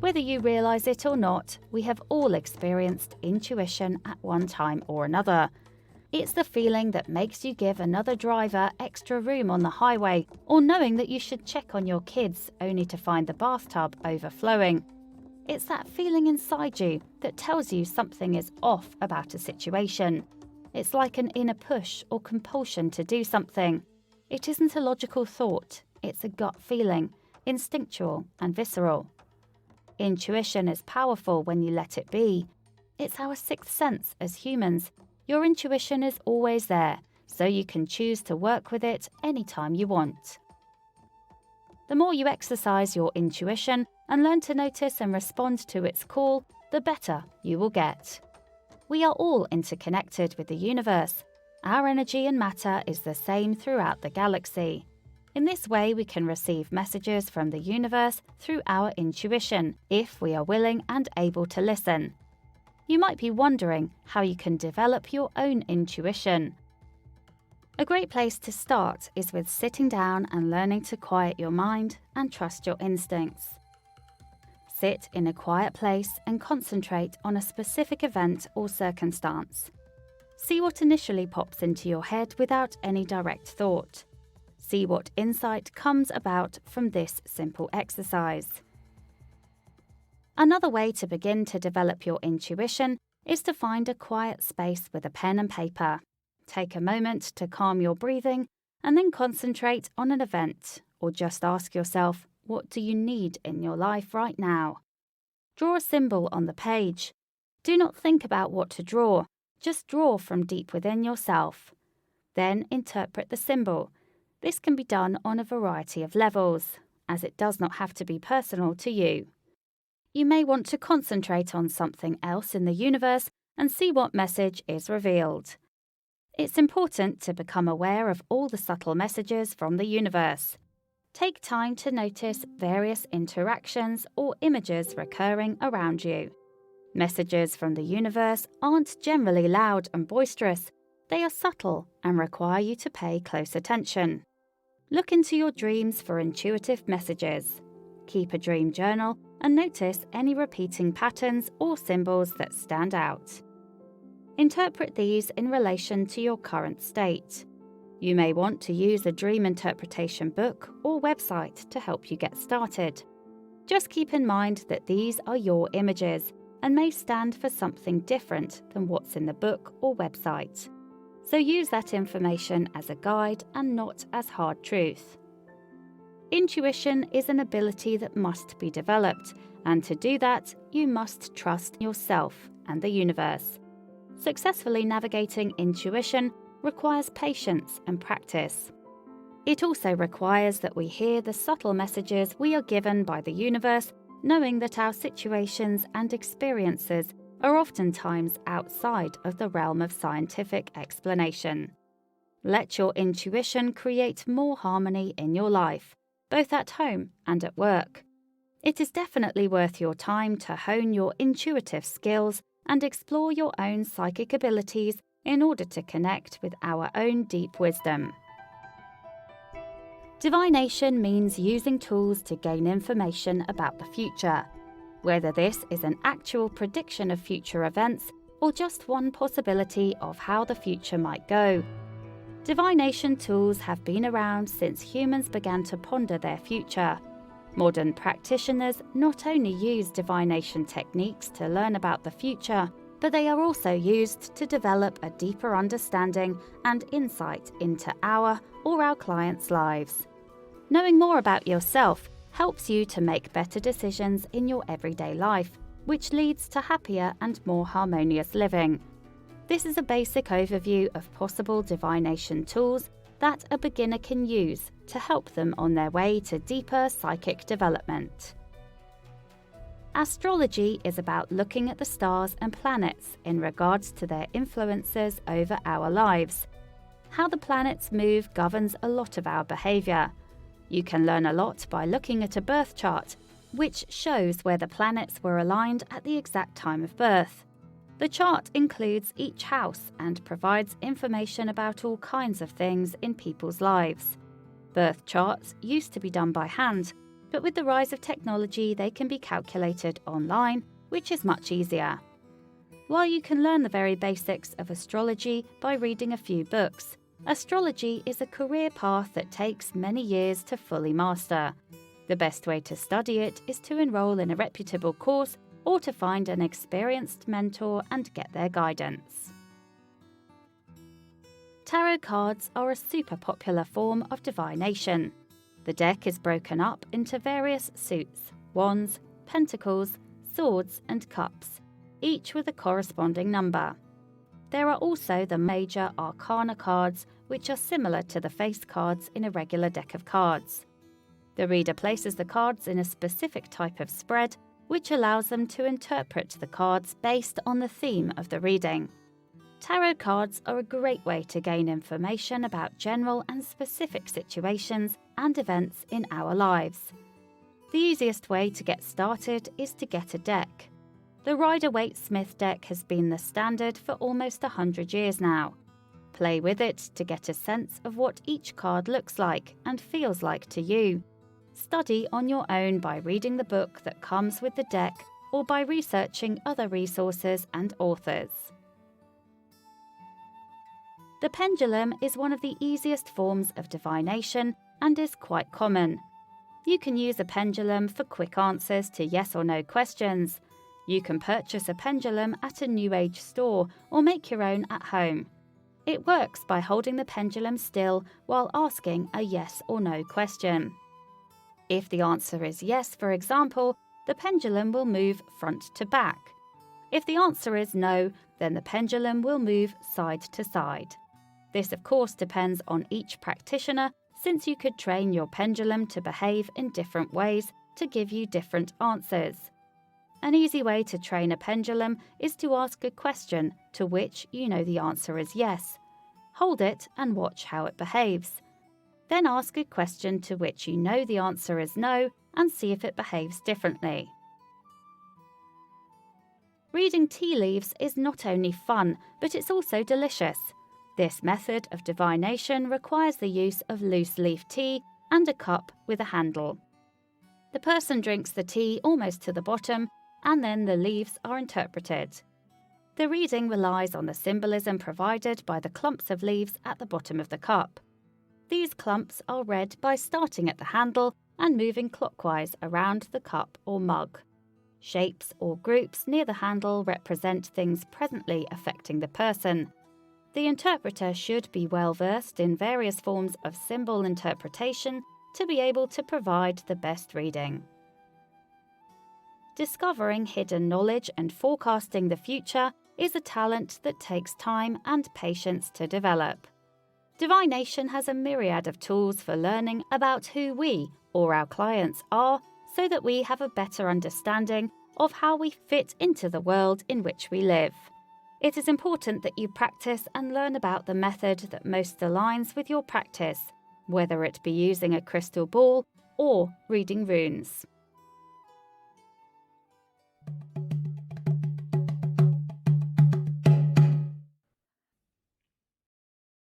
Whether you realize it or not, we have all experienced intuition at one time or another. It's the feeling that makes you give another driver extra room on the highway, or knowing that you should check on your kids only to find the bathtub overflowing. It's that feeling inside you that tells you something is off about a situation. It's like an inner push or compulsion to do something. It isn't a logical thought, it's a gut feeling, instinctual and visceral. Intuition is powerful when you let it be. It's our sixth sense as humans. Your intuition is always there, so you can choose to work with it anytime you want. The more you exercise your intuition and learn to notice and respond to its call, the better you will get. We are all interconnected with the universe. Our energy and matter is the same throughout the galaxy. In this way, we can receive messages from the universe through our intuition, if we are willing and able to listen. You might be wondering how you can develop your own intuition. A great place to start is with sitting down and learning to quiet your mind and trust your instincts. Sit in a quiet place and concentrate on a specific event or circumstance. See what initially pops into your head without any direct thought. See what insight comes about from this simple exercise. Another way to begin to develop your intuition is to find a quiet space with a pen and paper. Take a moment to calm your breathing and then concentrate on an event, or just ask yourself, what do you need in your life right now? Draw a symbol on the page. Do not think about what to draw, just draw from deep within yourself. Then interpret the symbol. This can be done on a variety of levels, as it does not have to be personal to you. You may want to concentrate on something else in the universe and see what message is revealed. It's important to become aware of all the subtle messages from the universe. Take time to notice various interactions or images recurring around you. Messages from the universe aren't generally loud and boisterous. They are subtle and require you to pay close attention. Look into your dreams for intuitive messages. Keep a dream journal and notice any repeating patterns or symbols that stand out. Interpret these in relation to your current state. You may want to use a dream interpretation book or website to help you get started. Just keep in mind that these are your images and may stand for something different than what's in the book or website. So use that information as a guide and not as hard truth. Intuition is an ability that must be developed, and to do that, you must trust yourself and the universe. Successfully navigating intuition requires patience and practice. It also requires that we hear the subtle messages we are given by the universe, knowing that our situations and experiences are oftentimes outside of the realm of scientific explanation. Let your intuition create more harmony in your life, both at home and at work. It is definitely worth your time to hone your intuitive skills and explore your own psychic abilities in order to connect with our own deep wisdom. Divination means using tools to gain information about the future, whether this is an actual prediction of future events or just one possibility of how the future might go. Divination tools have been around since humans began to ponder their future. Modern practitioners not only use divination techniques to learn about the future, but they are also used to develop a deeper understanding and insight into our or our clients' lives. Knowing more about yourself helps you to make better decisions in your everyday life, which leads to happier and more harmonious living. This is a basic overview of possible divination tools that a beginner can use to help them on their way to deeper psychic development. Astrology is about looking at the stars and planets in regards to their influences over our lives. How the planets move governs a lot of our behavior. You can learn a lot by looking at a birth chart, which shows where the planets were aligned at the exact time of birth. The chart includes each house and provides information about all kinds of things in people's lives. Birth charts used to be done by hand, but with the rise of technology, they can be calculated online, which is much easier. While you can learn the very basics of astrology by reading a few books, astrology is a career path that takes many years to fully master. The best way to study it is to enroll in a reputable course or to find an experienced mentor and get their guidance. Tarot cards are a super popular form of divination. The deck is broken up into various suits, wands, pentacles, swords and cups, each with a corresponding number. There are also the major arcana cards, which are similar to the face cards in a regular deck of cards. The reader places the cards in a specific type of spread, which allows them to interpret the cards based on the theme of the reading. Tarot cards are a great way to gain information about general and specific situations and events in our lives. The easiest way to get started is to get a deck. The Rider-Waite-Smith deck has been the standard for almost 100 years now. Play with it to get a sense of what each card looks like and feels like to you. Study on your own by reading the book that comes with the deck or by researching other resources and authors. The pendulum is one of the easiest forms of divination and is quite common. You can use a pendulum for quick answers to yes or no questions. You can purchase a pendulum at a New Age store or make your own at home. It works by holding the pendulum still while asking a yes or no question. If the answer is yes, for example, the pendulum will move front to back. If the answer is no, then the pendulum will move side to side. This, of course, depends on each practitioner, since you could train your pendulum to behave in different ways to give you different answers. An easy way to train a pendulum is to ask a question to which you know the answer is yes. Hold it and watch how it behaves. Then ask a question to which you know the answer is no and see if it behaves differently. Reading tea leaves is not only fun, but it's also delicious. This method of divination requires the use of loose leaf tea and a cup with a handle. The person drinks the tea almost to the bottom, and then the leaves are interpreted. The reading relies on the symbolism provided by the clumps of leaves at the bottom of the cup. These clumps are read by starting at the handle and moving clockwise around the cup or mug. Shapes or groups near the handle represent things presently affecting the person. The interpreter should be well versed in various forms of symbol interpretation to be able to provide the best reading. Discovering hidden knowledge and forecasting the future is a talent that takes time and patience to develop. Divination has a myriad of tools for learning about who we or our clients are, so that we have a better understanding of how we fit into the world in which we live. It is important that you practice and learn about the method that most aligns with your practice, whether it be using a crystal ball or reading runes.